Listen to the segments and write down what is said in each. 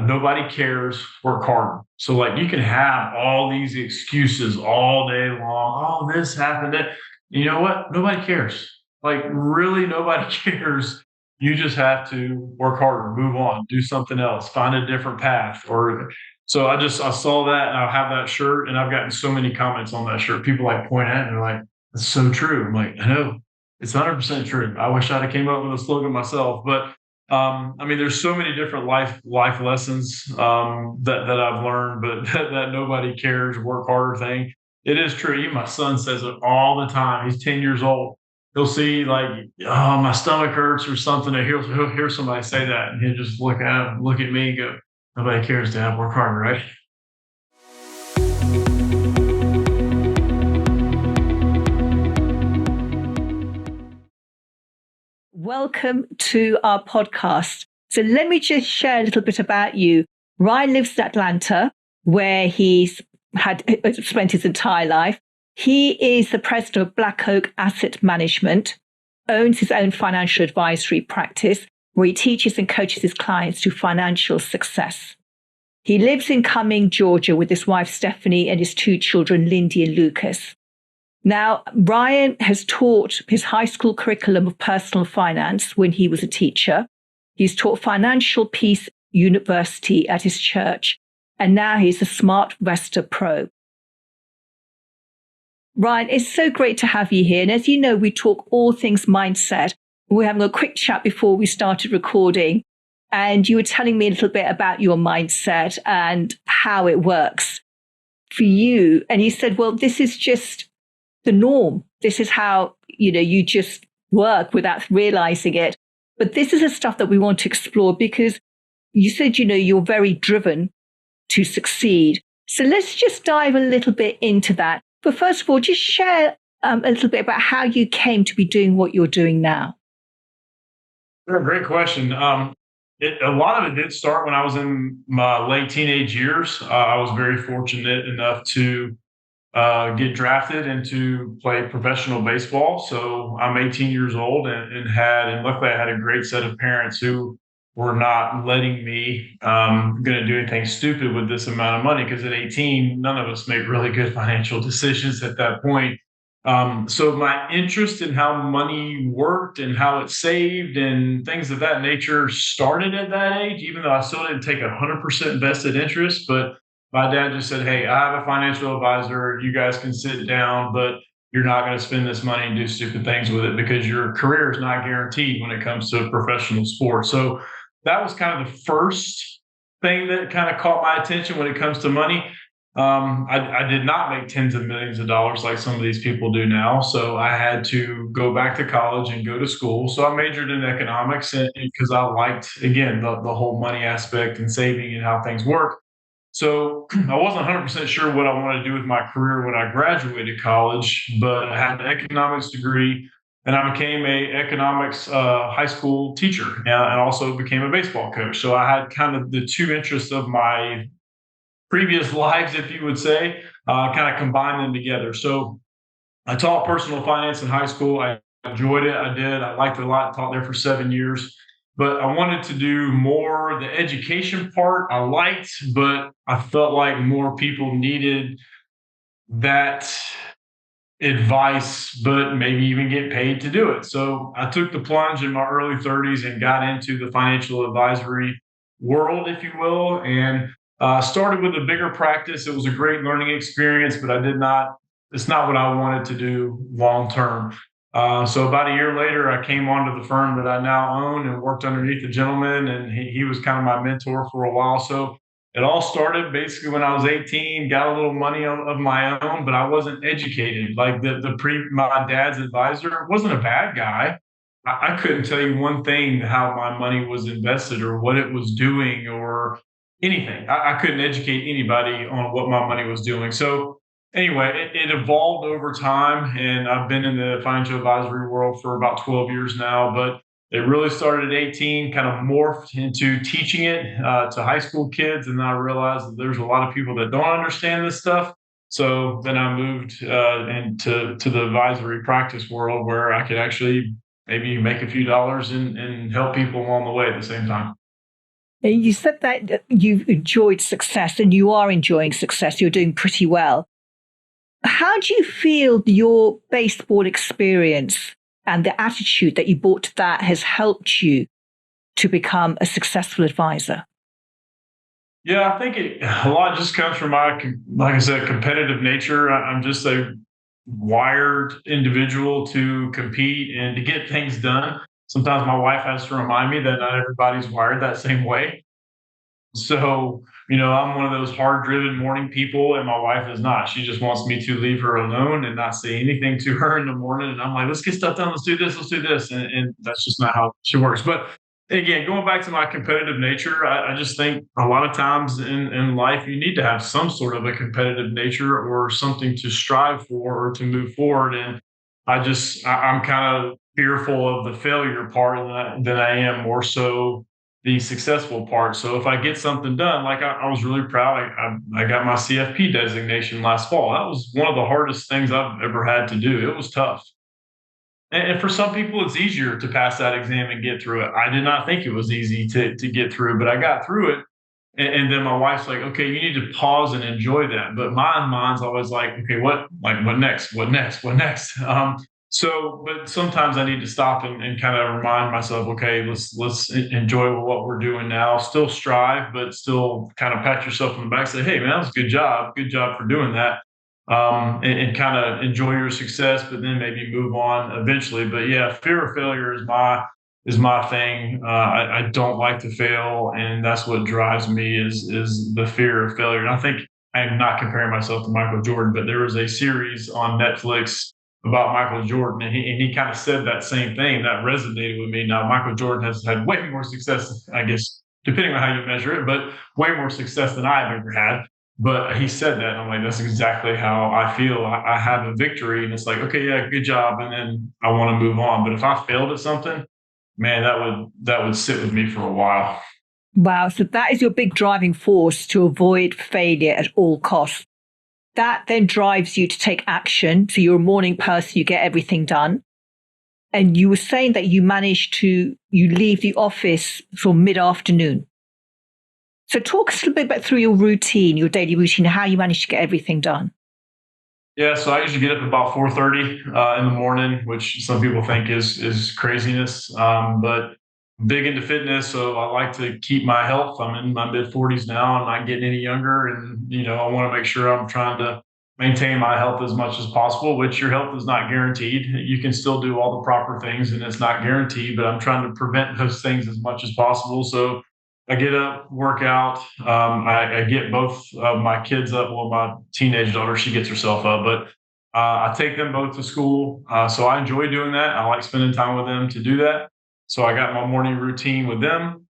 nobody cares, work hard. So like you can have all these excuses all day long. Oh, this happened. That. You know what? Nobody cares. Like really, nobody cares. You just have to work harder, move on, do something else, find a different path. Or so I saw that and I have that shirt and I've gotten so many comments on that shirt. People like point at it and they're like, "That's so true." I'm like, I know it's 100% true. I wish I'd have came up with a slogan myself, but I mean, there's so many different life lessons that I've learned, but that nobody cares, work harder thing. It is true. Even my son says it all the time. He's 10 years old. He'll see like, oh, my stomach hurts or something, and he'll hear somebody say that, and he'll just look at me, and go, nobody cares, Dad. Work harder, right? Welcome to our podcast. So let me just share a little bit about you. Ryan lives in Atlanta, where he's spent his entire life. He is the president of Black Oak Asset Management, owns his own financial advisory practice, where he teaches and coaches his clients to financial success. He lives in Cumming, Georgia, with his wife, Stephanie, and his two children, Lindy and Lucas. Now, Ryan has taught his high school curriculum of personal finance when he was a teacher. He's taught Financial Peace University at his church, and now he's a Smart Investor Pro. Ryan, it's so great to have you here. And as you know, we talk all things mindset. We're having a quick chat before we started recording, and you were telling me a little bit about your mindset and how it works for you. And you said, well, this is just the norm. This is how, you just work without realizing it. But this is the stuff that we want to explore because you said, you're very driven to succeed. So let's just dive a little bit into that. But first of all, just share a little bit about how you came to be doing what you're doing now. Sure, great question. A lot of it did start when I was in my late teenage years. I was very fortunate enough to get drafted and to play professional baseball. So I'm 18 years old and luckily I had a great set of parents who were not letting me going to do anything stupid with this amount of money. Because at 18, none of us made really good financial decisions at that point. So my interest in how money worked and how it saved and things of that nature started at that age, even though I still didn't take 100% vested interest. But my dad just said, "Hey, I have a financial advisor. You guys can sit down, but you're not going to spend this money and do stupid things with it because your career is not guaranteed when it comes to professional sports." So that was kind of the first thing that kind of caught my attention when it comes to money. I did not make tens of millions of dollars like some of these people do now. So I had to go back to college and go to school. So I majored in economics because I liked, again, the whole money aspect and saving and how things work. So I wasn't 100% sure what I wanted to do with my career when I graduated college, but I had an economics degree and I became a economics high school teacher and also became a baseball coach. So I had kind of the two interests of my previous lives, if you would say, kind of combined them together. So I taught personal finance in high school. I enjoyed it. I did. I liked it a lot. Taught there for 7 years. But I wanted to do more. The education part I liked, but I felt like more people needed that advice, but maybe even get paid to do it. So I took the plunge in my early 30s and got into the financial advisory world, if you will, and started with a bigger practice. It was a great learning experience, but it's not what I wanted to do long term. So about a year later, I came onto the firm that I now own and worked underneath a gentleman, and he was kind of my mentor for a while. So it all started basically when I was 18, got a little money of my own, but I wasn't educated. Like my dad's advisor wasn't a bad guy. I couldn't tell you one thing how my money was invested or what it was doing or anything. I couldn't educate anybody on what my money was doing. So anyway, it evolved over time, and I've been in the financial advisory world for about 12 years now, but it really started at 18, kind of morphed into teaching it to high school kids. And then I realized that there's a lot of people that don't understand this stuff. So then I moved into the advisory practice world where I could actually maybe make a few dollars and help people along the way at the same time. You said that you've enjoyed success and you are enjoying success. You're doing pretty well. How do you feel your baseball experience and the attitude that you brought to that has helped you to become a successful advisor? Yeah, I think a lot just comes from my, like I said, competitive nature. I'm just a wired individual to compete and to get things done. Sometimes my wife has to remind me that not everybody's wired that same way. So, I'm one of those hard driven morning people, and my wife is not. She just wants me to leave her alone and not say anything to her in the morning. And I'm like, let's get stuff done. Let's do this. Let's do this. And that's just not how she works. But again, going back to my competitive nature, I just think a lot of times in life, you need to have some sort of a competitive nature or something to strive for or to move forward. And I'm kind of fearful of the failure part than I am more so the successful part. So if I get something done, like I was really proud, I got my CFP designation last fall. That was one of the hardest things I've ever had to do. It was tough. And for some people, it's easier to pass that exam and get through it. I did not think it was easy to get through, but I got through it. And then my wife's like, okay, you need to pause and enjoy that. But my mind's always like, okay, what next? What next? What next? But sometimes I need to stop and kind of remind myself, okay, let's enjoy what we're doing now. Still strive, but still kind of pat yourself on the back. Say, hey, man, that was a good job for doing that. And kind of enjoy your success, but then maybe move on eventually. But yeah, fear of failure is my thing. I don't like to fail, and that's what drives me is the fear of failure. And I think I'm not comparing myself to Michael Jordan, but there was a series on Netflix about Michael Jordan, and he kind of said that same thing that resonated with me. Now, Michael Jordan has had way more success, I guess, depending on how you measure it, but way more success than I've ever had. But he said that, and I'm like, that's exactly how I feel. I have a victory, and it's like, okay, yeah, good job, and then I want to move on. But if I failed at something, man, that would sit with me for a while. Wow. So that is your big driving force to avoid failure at all costs. That then drives you to take action. So you're a morning person, you get everything done. And you were saying that you leave the office for mid-afternoon. So talk us a little bit about through your routine, your daily routine, how you manage to get everything done. Yeah, so I usually get up about 4:30 in the morning, which some people think is craziness. But big into fitness, so I like to keep my health. I'm in my mid 40s now. I'm not getting any younger, and I want to make sure I'm trying to maintain my health as much as possible. Which your health is not guaranteed. You can still do all the proper things, and it's not guaranteed. But I'm trying to prevent those things as much as possible. So I get up, work out. I get both of my kids up. Well, my teenage daughter, she gets herself up, but I take them both to school. So I enjoy doing that. I like spending time with them to do that. So I got my morning routine with them,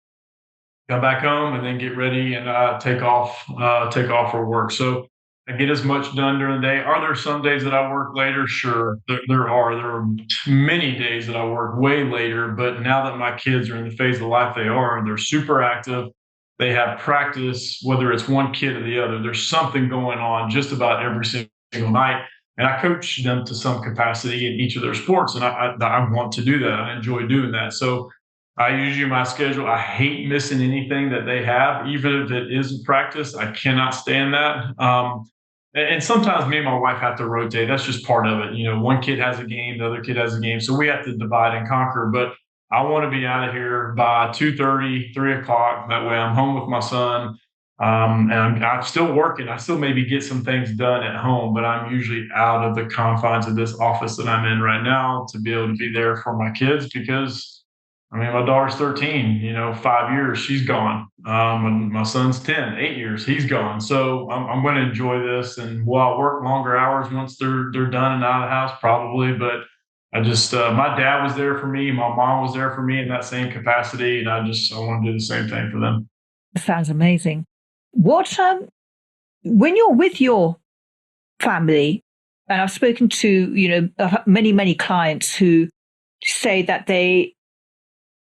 come back home, and then get ready and take off for work. So I get as much done during the day. Are there some days that I work later? Sure, there are. There are many days that I work way later. But now that my kids are in the phase of life they are, and they're super active, they have practice, whether it's one kid or the other. There's something going on just about every single night. And I coach them to some capacity in each of their sports, and I want to do that. I enjoy doing that. So I usually my schedule. I hate missing anything that they have, even if it isn't practice. I cannot stand that. And sometimes me and my wife have to rotate. That's just part of it. One kid has a game, the other kid has a game, so we have to divide and conquer. But I want to be out of here by 2:30, 3 o'clock. That way, I'm home with my son. And I'm still working. I still maybe get some things done at home, but I'm usually out of the confines of this office that I'm in right now to be able to be there for my kids because I mean, my daughter's 13, 5 years, she's gone. And my son's 10, 8 years, he's gone. So I'm going to enjoy this. And will I work longer hours once they're done and out of the house? Probably. But my dad was there for me. My mom was there for me in that same capacity. And I want to do the same thing for them. Sounds amazing. What, when you're with your family, and I've spoken to, many, many clients who say that they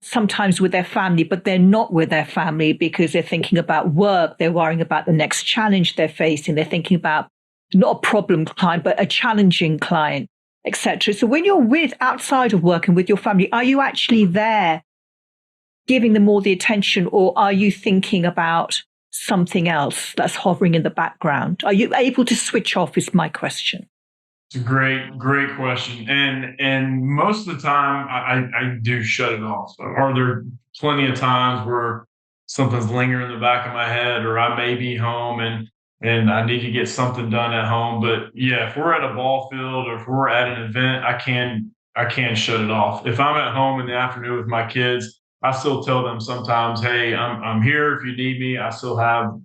sometimes with their family, but they're not with their family because they're thinking about work. They're worrying about the next challenge they're facing. They're thinking about not a problem client, but a challenging client, etc. So when you're outside of work and with your family, are you actually there giving them all the attention, or are you thinking about something else that's hovering in the background? Are you able to switch off is my question. It's a great question. And most of the time I do shut it off. So are there plenty of times where something's lingering in the back of my head, or I may be home and I need to get something done at home. But yeah, if we're at a ball field or if we're at an event, I can shut it off. If I'm at home in the afternoon with my kids, I still tell them sometimes, hey, I'm here if you need me. I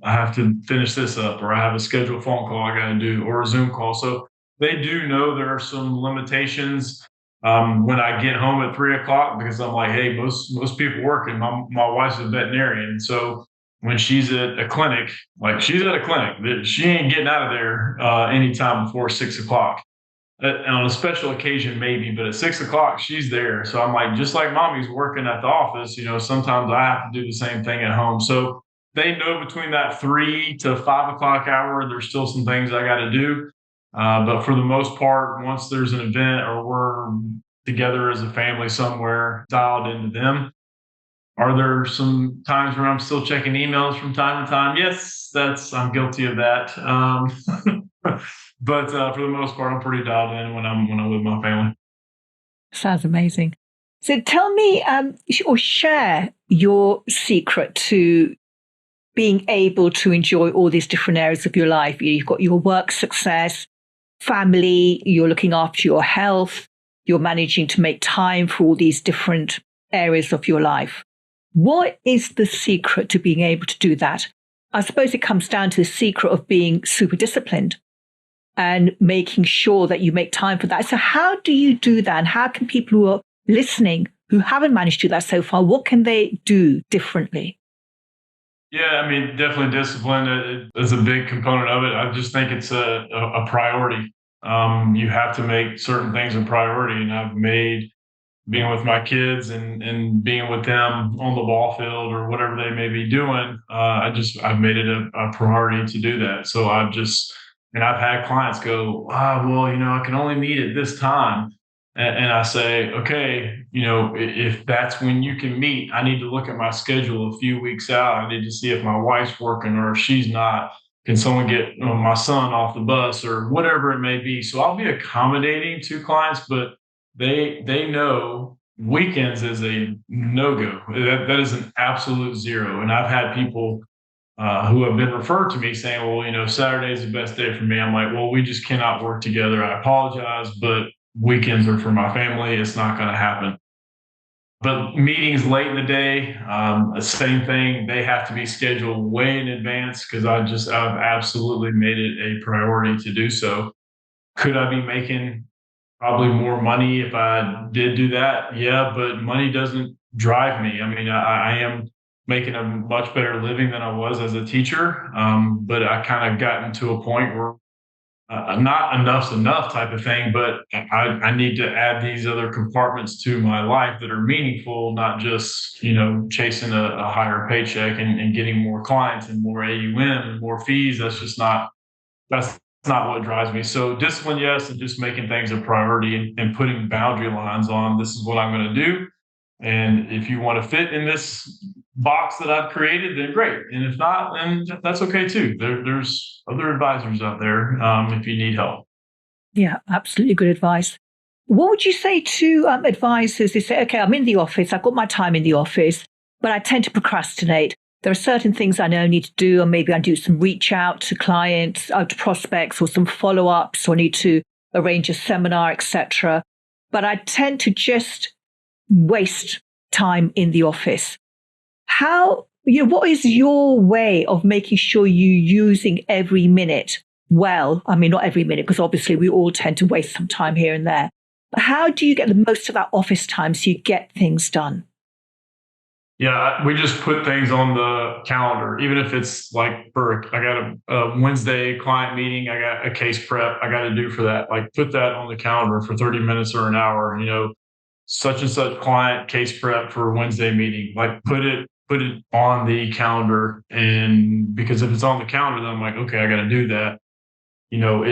have to finish this up, or I have a scheduled phone call I gotta do, or a Zoom call. So they do know there are some limitations when I get home at 3 o'clock, because I'm like, hey, most people work, and my wife's a veterinarian. So when she's at a clinic, like she's at a clinic, she ain't getting out of there anytime before 6 o'clock. On a special occasion, maybe, but at 6 o'clock, she's there. So I'm like, just like mommy's working at the office, sometimes I have to do the same thing at home. So they know between that 3 to 5 o'clock hour, there's still some things I got to do. But for the most part, once there's an event or we're together as a family somewhere, dialed into them. Are there some times where I'm still checking emails from time to time? Yes, I'm guilty of that. But for the most part, I'm pretty dialed in when I'm with my family. Sounds amazing. So tell me, or share your secret to being able to enjoy all these different areas of your life. You've got your work success, family, you're looking after your health, you're managing to make time for all these different areas of your life. What is the secret to being able to do that? I suppose it comes down to the secret of being super disciplined and making sure that you make time for that. So how do you do that? And how can people who are listening, who haven't managed to do that so far, what can they do differently? Yeah, I mean, definitely discipline is a big component of it. I just think it's a priority. You have to make certain things a priority, and I've made being with my kids and being with them on the ball field or whatever they may be doing. I've made it a priority to do that. So and I've had clients go, well, I can only meet at this time. And I say, okay, if that's when you can meet, I need to look at my schedule a few weeks out. I need to see if my wife's working or if she's not. Can someone get my son off the bus or whatever it may be? So I'll be accommodating to clients, but they know weekends is a no-go. That is an absolute zero. And I've had people who have been referred to me saying, well, Saturday is the best day for me. I'm like, well, we just cannot work together. I apologize, but weekends are for my family. It's not going to happen. But meetings late in the day, same thing. They have to be scheduled way in advance because I've absolutely made it a priority to do so. Could I be making probably more money if I did do that? Yeah, but money doesn't drive me. I mean, I am making a much better living than I was as a teacher, but I kind of gotten to a point where not enough's enough type of thing, but I need to add these other compartments to my life that are meaningful, not just, chasing a higher paycheck and getting more clients and more AUM and more fees. That's not what drives me. So discipline, yes, and just making things a priority and putting boundary lines on, this is what I'm going to do. And if you want to fit in this box that I've created, then great. And if not, then that's okay too. There's other advisors out there if you need help. Yeah, absolutely good advice. What would you say to advisors who say, okay, I'm in the office, I've got my time in the office, but I tend to procrastinate. There are certain things I know I need to do, or maybe I do some reach out to clients, to prospects, or some follow-ups, or I need to arrange a seminar, etc. But I tend to just waste time in the office. What is your way of making sure you're using every minute well? I mean, not every minute, because obviously we all tend to waste some time here and there. But how do you get the most of that office time so you get things done? Yeah, we just put things on the calendar, even if it's like I got a Wednesday client meeting, I got a case prep I got to do for that. Like put that on the calendar for 30 minutes or an hour, such and such client case prep for a Wednesday meeting. Like put it on the calendar. And because if it's on the calendar, then I'm like, okay, I got to do that. am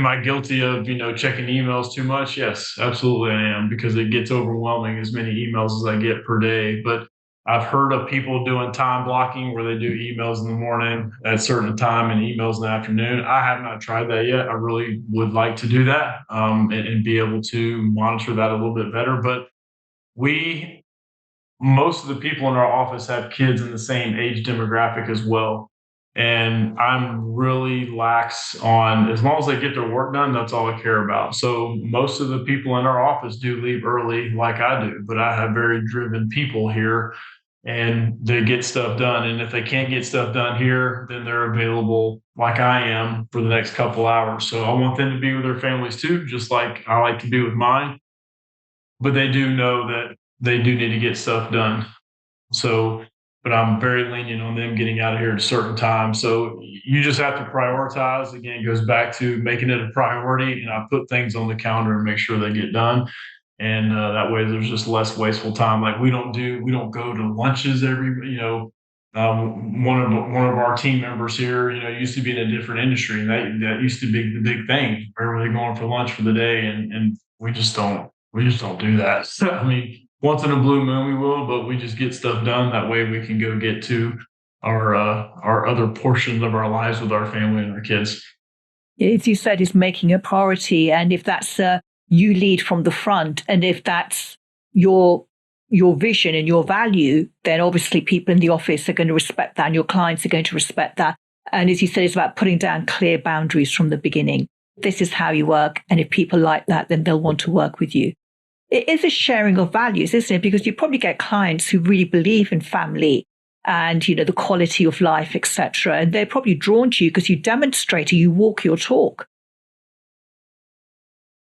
I guilty of, checking emails too much? Yes, absolutely I am, because it gets overwhelming as many emails as I get per day. But I've heard of people doing time blocking where they do emails in the morning at a certain time and emails in the afternoon. I have not tried that yet. I really would like to do that, and be able to monitor that a little bit better. But we most of the people in our office have kids in the same age demographic as well. And I'm really lax on, as long as they get their work done, that's all I care about. So most of the people in our office do leave early like I do, but I have very driven people here and they get stuff done. And if they can't get stuff done here, then they're available like I am for the next couple hours. So I want them to be with their families too, just like I like to be with mine. But they do know that they do need to get stuff done. So, but I'm very lenient on them getting out of here at a certain time. So you just have to prioritize. Again, it goes back to making it a priority. And I put things on the calendar and make sure they get done. And that way there's just less wasteful time. Like we don't go to lunches one of our team members here, used to be in a different industry, and that used to be the big thing. Where were they going for lunch for the day? And we just don't do that. So, I mean, once in a blue moon we will, but we just get stuff done. That way we can go get to our other portions of our lives with our family and our kids. As you said, is making a priority. And if that's you lead from the front, and if that's your vision and your value, then obviously people in the office are going to respect that and your clients are going to respect that. And as you said, it's about putting down clear boundaries from the beginning. This is how you work. And if people like that, then they'll want to work with you. It is a sharing of values, isn't it? Because you probably get clients who really believe in family and, the quality of life, etc. And they're probably drawn to you because you demonstrate it, you walk your talk.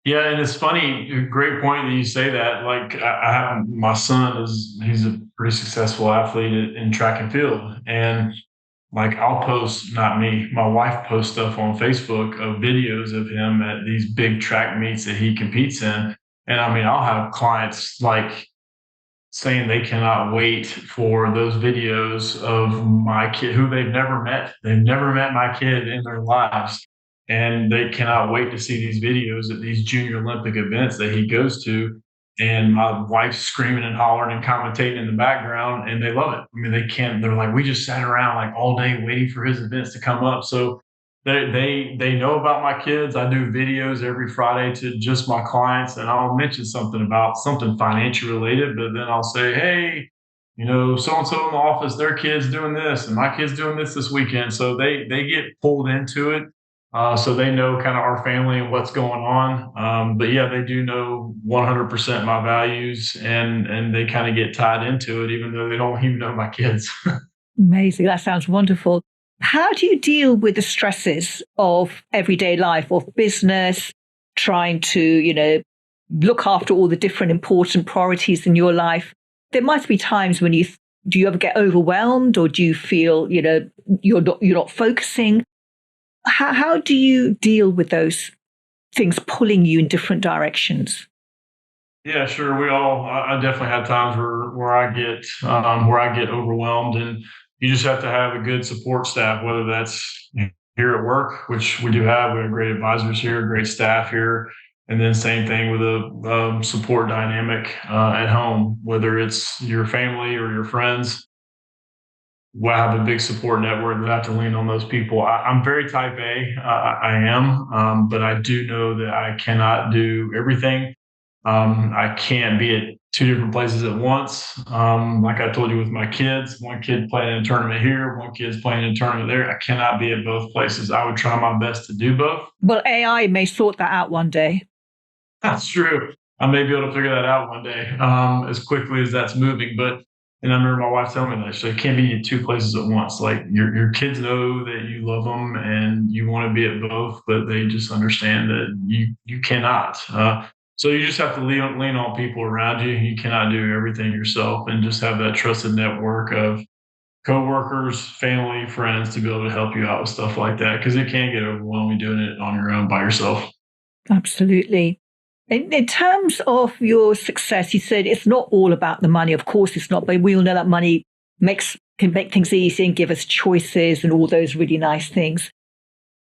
Yeah, and it's funny, great point that you say that. Like I have my son he's a pretty successful athlete in track and field. And like I'll post, not me, my wife posts stuff on Facebook of videos of him at these big track meets that he competes in. And I mean, I'll have clients like saying they cannot wait for those videos of my kid who they've never met. They've never met my kid in their lives. And they cannot wait to see these videos at these junior Olympic events that he goes to. And my wife's screaming and hollering and commentating in the background, and they love it. I mean, they're like, we just sat around like all day waiting for his events to come up. So they know about my kids. I do videos every Friday to just my clients, and I'll mention something about something financial related, but then I'll say, hey, so and so in the office, their kids doing this, and my kids doing this weekend. So they get pulled into it. So they know kind of our family and what's going on. But yeah, they do know 100% my values, and they kind of get tied into it, even though they don't even know my kids. Amazing. That sounds wonderful. How do you deal with the stresses of everyday life, of business, trying to, look after all the different important priorities in your life? There must be times when do you ever get overwhelmed, or do you feel, you're not focusing? How do you deal with those things pulling you in different directions? Yeah, sure. I definitely have times where I get overwhelmed, and you just have to have a good support staff, whether that's here at work, which we do have. We have great advisors here, great staff here, and then same thing with a support dynamic at home, whether it's your family or your friends. I have a big support network that I have to lean on those people. I'm very type A. I am, but I do know that I cannot do everything. I can't be at two different places at once. Like I told you with my kids, one kid playing in a tournament here, one kid's playing in a tournament there. I cannot be at both places. I would try my best to do both. Well, AI may sort that out one day. That's true. I may be able to figure that out one day, as quickly as that's moving. And I remember my wife telling me that she can't be in two places at once. Like your kids know that you love them and you want to be at both, but they just understand that you cannot. So you just have to lean on people around you. You cannot do everything yourself, and just have that trusted network of coworkers, family, friends to be able to help you out with stuff like that, because it can get overwhelming doing it on your own by yourself. Absolutely. In terms of your success, you said it's not all about the money. Of course, it's not, but we all know that money can make things easy and give us choices and all those really nice things.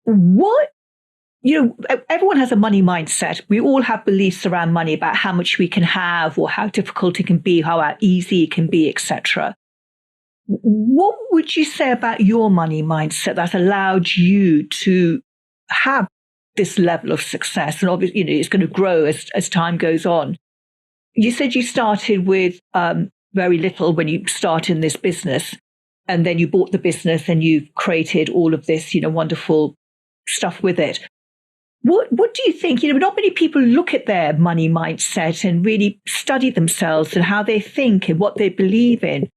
What, everyone has a money mindset. We all have beliefs around money about how much we can have or how difficult it can be, how easy it can be, etc. What would you say about your money mindset that allowed you to have this level of success? And obviously, it's going to grow as time goes on. You said you started with very little when you started in this business, and then you bought the business and you've created all of this, wonderful stuff with it. What do you think? Not many people look at their money mindset and really study themselves and how they think and what they believe in.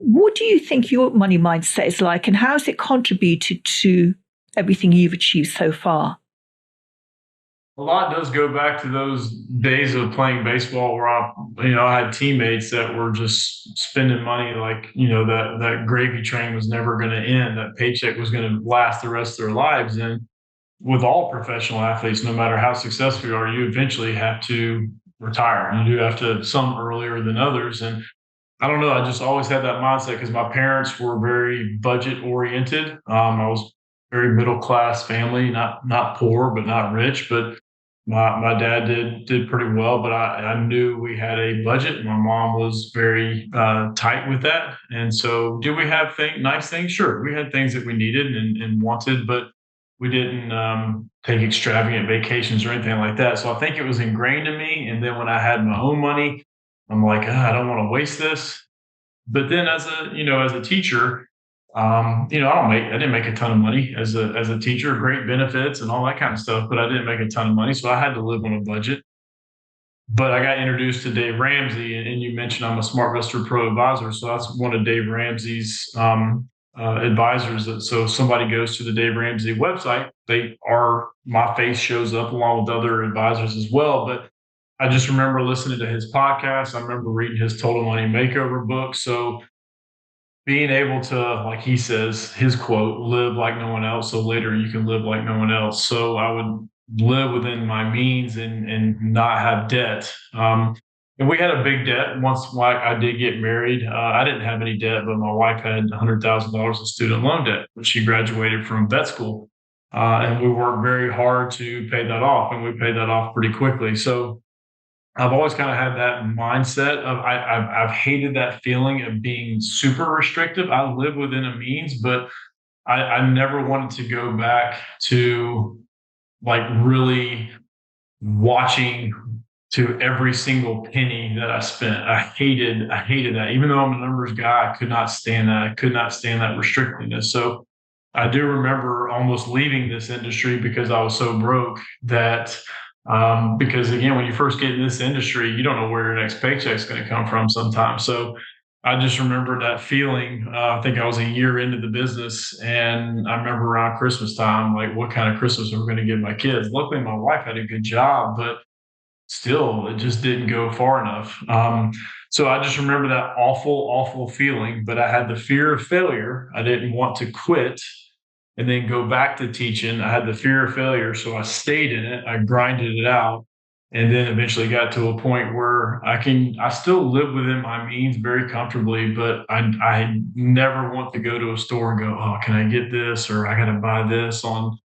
What do you think your money mindset is like, and how has it contributed to everything you've achieved so far? A lot does go back to those days of playing baseball where I had teammates that were just spending money like, that gravy train was never going to end, that paycheck was going to last the rest of their lives. And with all professional athletes, no matter how successful you are, you eventually have to retire. You do have to, some earlier than others. And I don't know. I just always had that mindset because my parents were very budget oriented. I was very middle class family, not poor, but not rich. But my dad did pretty well. But I knew we had a budget. My mom was very tight with that. And so, did we have nice things? Sure, we had things that we needed and wanted, but we didn't take extravagant vacations or anything like that. So I think it was ingrained in me. And then when I had my own money, I'm like, I don't want to waste this. But then as a teacher, I didn't make a ton of money as a teacher, great benefits and all that kind of stuff, but I didn't make a ton of money. So I had to live on a budget. But I got introduced to Dave Ramsey, and you mentioned I'm a SmartVestor Pro advisor. So that's one of Dave Ramsey's advisors. So if somebody goes to the Dave Ramsey website, my face shows up along with other advisors as well. But I just remember listening to his podcast. I remember reading his Total Money Makeover book. So being able to, like he says, his quote, live like no one else, so later you can live like no one else. So I would live within my means and not have debt. And we had a big debt once I did get married. I didn't have any debt, but my wife had $100,000 of student loan debt when she graduated from vet school. And we worked very hard to pay that off, and we paid that off pretty quickly. So I've always kind of had that mindset of I've hated that feeling of being super restrictive. I live within a means, but I never wanted to go back to like really watching to every single penny that I spent. I hated that. Even though I'm a numbers guy, I could not stand that. I could not stand that restrictiveness. So I do remember almost leaving this industry because I was so broke that because again, when you first get in this industry, you don't know where your next paycheck is going to come from sometimes. So I just remember that feeling. I think I was a year into the business, and I remember around Christmas time, like, what kind of Christmas are we going to give my kids? Luckily, my wife had a good job, but still, it just didn't go far enough. So I just remember that awful, awful feeling, but I had the fear of failure. I didn't want to quit and then go back to teaching. I had the fear of failure, so I stayed in it. I grinded it out, and then eventually got to a point where I still live within my means very comfortably, but I never want to go to a store and go, oh, can I get this, or I got to buy this on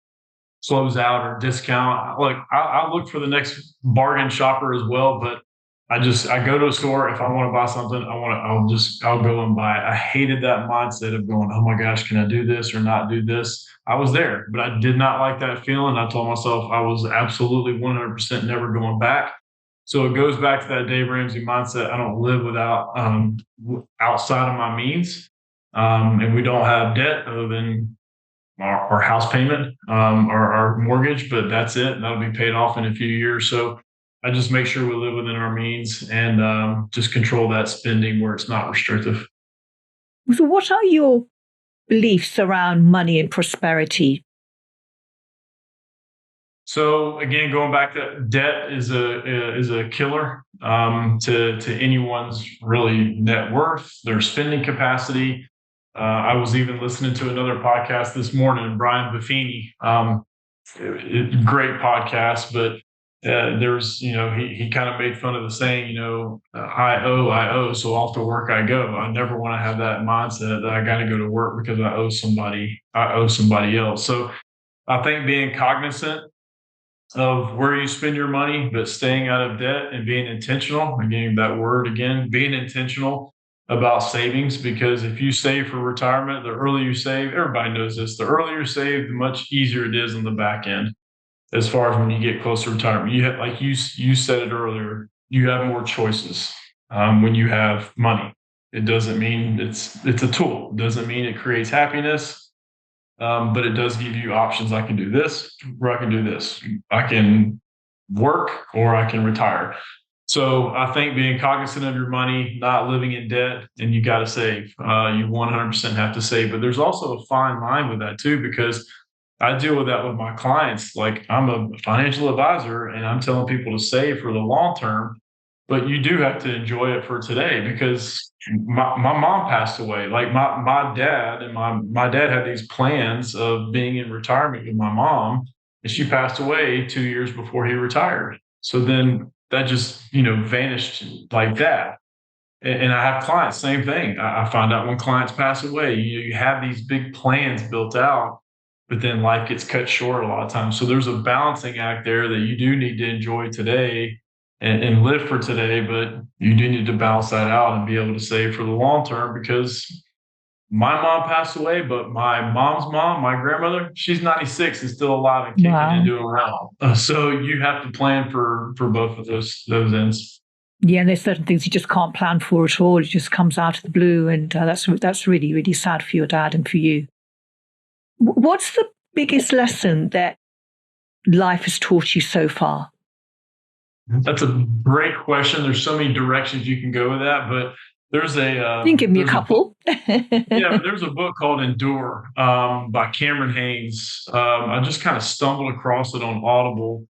close out or discount. Like I look for the next bargain shopper as well, but I go to a store if I want to buy something, I'll go and buy it. I hated that mindset of going, oh my gosh, can I do this or not do this? I was there, but I did not like that feeling. I told myself I was absolutely 100% never going back. So it goes back to that Dave Ramsey mindset. I don't live without outside of my means, and we don't have debt other than our house payment, our mortgage, but that's it. That'll be paid off in a few years. So I just make sure we live within our means and just control that spending where it's not restrictive. So, what are your beliefs around money and prosperity? So again, going back to debt is a killer to anyone's really net worth, their spending capacity. I was even listening to another podcast this morning, Brian Buffini. Great podcast, but there's, he kind of made fun of the saying, I owe, so off to work I go. I never want to have that mindset that I got to go to work because I owe somebody else. So I think being cognizant of where you spend your money, but staying out of debt and being intentional, again, that word again, being intentional about savings, because if you save for retirement, the earlier you save, everybody knows this, the earlier you save, the much easier it is on the back end as far as when you get close to retirement. You have, like you said it earlier, you have more choices when you have money. It doesn't mean it's a tool. It doesn't mean it creates happiness, but it does give you options. I can do this, or I can do this. I can work, or I can retire. So I think being cognizant of your money, not living in debt, and you got to save. You 100% have to save, but there's also a fine line with that too, because I deal with that with my clients. Like, I'm a financial advisor and I'm telling people to save for the long term, but you do have to enjoy it for today, because my mom passed away. Like, my dad and my dad had these plans of being in retirement with my mom, and she passed away 2 years before he retired. So then that just, vanished like that. And I have clients, same thing. I find out when clients pass away, you have these big plans built out, but then life gets cut short a lot of times. So there's a balancing act there that you do need to enjoy today and live for today, but you do need to balance that out and be able to save for the long term, because my mom passed away, but my mom's mom, my grandmother, she's 96 and still alive and kicking and Wow. doing well. So you have to plan for both of those ends. Yeah, and there's certain things you just can't plan for at all. It just comes out of the blue, and that's really, really sad for your dad and for you. What's the biggest lesson that life has taught you so far? That's a great question. There's so many directions you can go with that, but there's You can give me a there's a couple. yeah, there's a book called Endure by Cameron Haynes. I just kind of stumbled across it on Audible,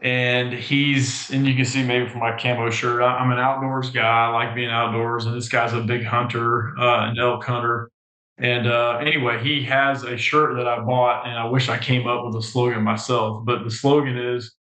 and you can see maybe from my camo shirt, I'm an outdoors guy. I like being outdoors, and this guy's a big hunter, an elk hunter. And anyway, he has a shirt that I bought, and I wish I came up with a slogan myself. But the slogan is,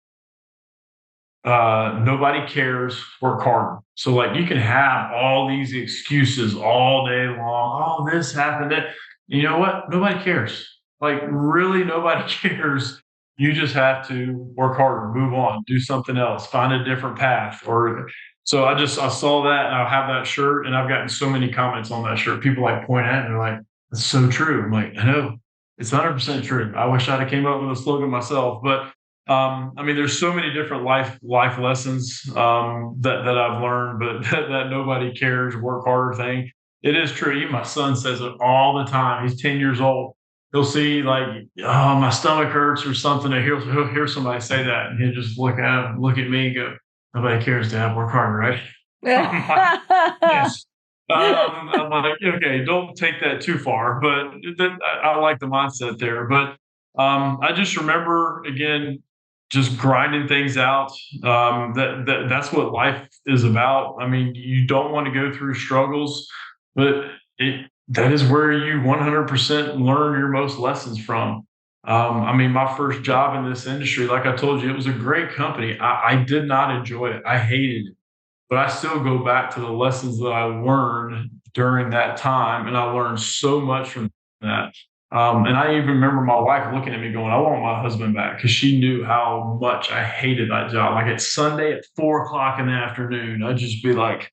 nobody cares, work harder. So, like, you can have all these excuses all day long. Oh, this happened. That, you know what? Nobody cares. Like, really, nobody cares. You just have to work harder, move on, do something else, find a different path. Or so I saw that, and I have that shirt, and I've gotten so many comments on that shirt. People like point at it and they're like, "It's so true." I'm like, I know, it's 100% true. I wish I'd have came up with a slogan myself, but I mean, there's so many different life lessons that I've learned, but that nobody cares, work harder thing. It is true. Even my son says it all the time. He's 10 years old. He'll see, like, oh, my stomach hurts or something, and he'll hear somebody say that, and he'll just look at me and go, "Nobody cares, Dad. Work harder, right?" I'm like, yes. I'm like, okay, don't take that too far, but I like the mindset there. But I just remember, again, just grinding things out. That's what life is about. I mean, you don't want to go through struggles, but that is where you 100% learn your most lessons from. I mean, my first job in this industry, like I told you, it was a great company. I did not enjoy it. I hated it, but I still go back to the lessons that I learned during that time, and I learned so much from that. And I even remember my wife looking at me going, "I want my husband back," because she knew how much I hated that job. Like, it's Sunday at 4 o'clock in the afternoon, I'd just be like,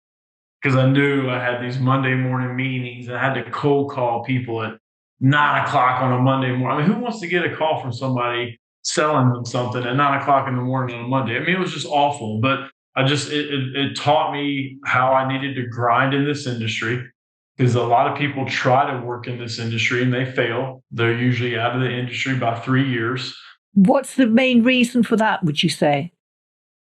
because I knew I had these Monday morning meetings. I had to cold call people at 9 o'clock on a Monday morning. I mean, who wants to get a call from somebody selling them something at 9 o'clock in the morning on a Monday? I mean, it was just awful. But it taught me how I needed to grind in this industry, because a lot of people try to work in this industry and they fail. They're usually out of the industry by 3 years. What's the main reason for that, would you say?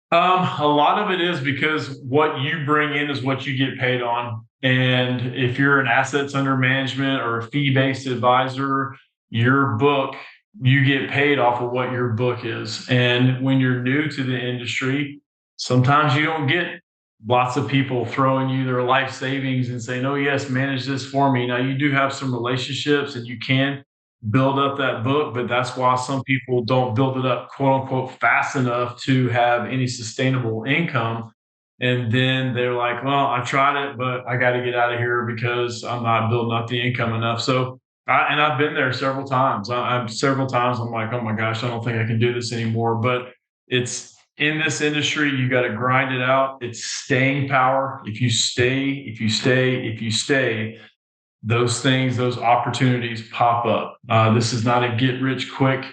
A lot of it is because what you bring in is what you get paid on. And if you're an assets under management or a fee-based advisor, your book, you get paid off of what your book is. And when you're new to the industry, sometimes you don't get lots of people throwing you their life savings and saying, "Oh, yes, manage this for me." Now, you do have some relationships and you can build up that book, but that's why some people don't build it up, quote unquote, fast enough to have any sustainable income. And then they're like, "Well, I tried it, but I got to get out of here because I'm not building up the income enough." So And I've been there several times. I'm several times. I'm like, oh my gosh, I don't think I can do this anymore. But it's in this industry, you got to grind it out. It's staying power. If you stay, those things, those opportunities pop up. This is not a get rich quick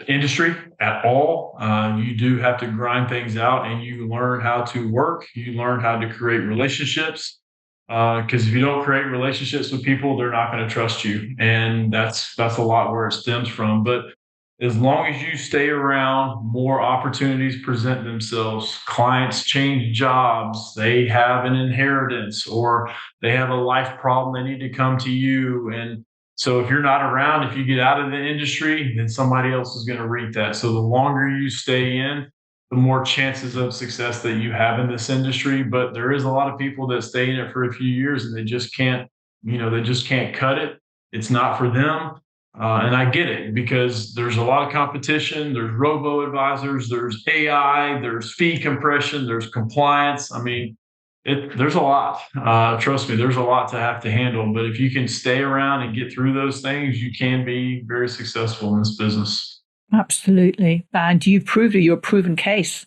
industry at all. You do have to grind things out and you learn how to work, you learn how to create relationships. Because if you don't create relationships with people, they're not going to trust you. And that's a lot where it stems from. But as long as you stay around, more opportunities present themselves. Clients change jobs, they have an inheritance, or they have a life problem, they need to come to you. And so if you're not around, if you get out of the industry, then somebody else is going to reap that. So the longer you stay in, the more chances of success that you have in this industry. But there is a lot of people that stay in it for a few years and they just can't, they just can't cut it. It's not for them. And I get it because there's a lot of competition. There's robo advisors, there's AI, there's fee compression, there's compliance. I mean, there's a lot. Trust me, there's a lot to have to handle. But if you can stay around and get through those things, you can be very successful in this business. Absolutely. And you've proved it, you're a proven case.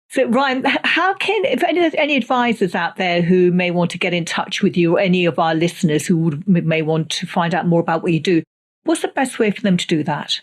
So, Ryan, how can, if any advisors out there who may want to get in touch with you, or any of our listeners who may want to find out more about what you do, what's the best way for them to do that?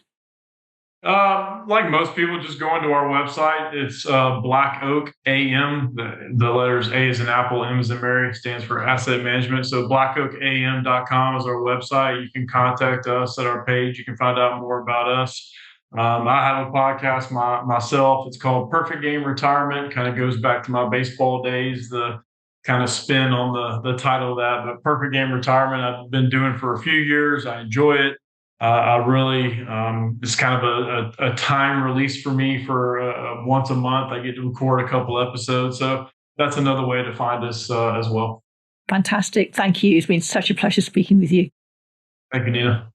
Like most people, just go into our website. It's Black Oak AM. The letters A is in Apple, M is in Mary, stands for Asset Management. So blackoakam.com is our website. You can contact us at our page. You can find out more about us. I have a podcast myself. It's called Perfect Game Retirement. Kind of goes back to my baseball days, the kind of spin on the title of that. But Perfect Game Retirement, I've been doing for a few years. I enjoy it. I really, it's kind of a time release for me for once a month. I get to record a couple episodes. So that's another way to find us as well. Fantastic. Thank you. It's been such a pleasure speaking with you. Thank you, Nina.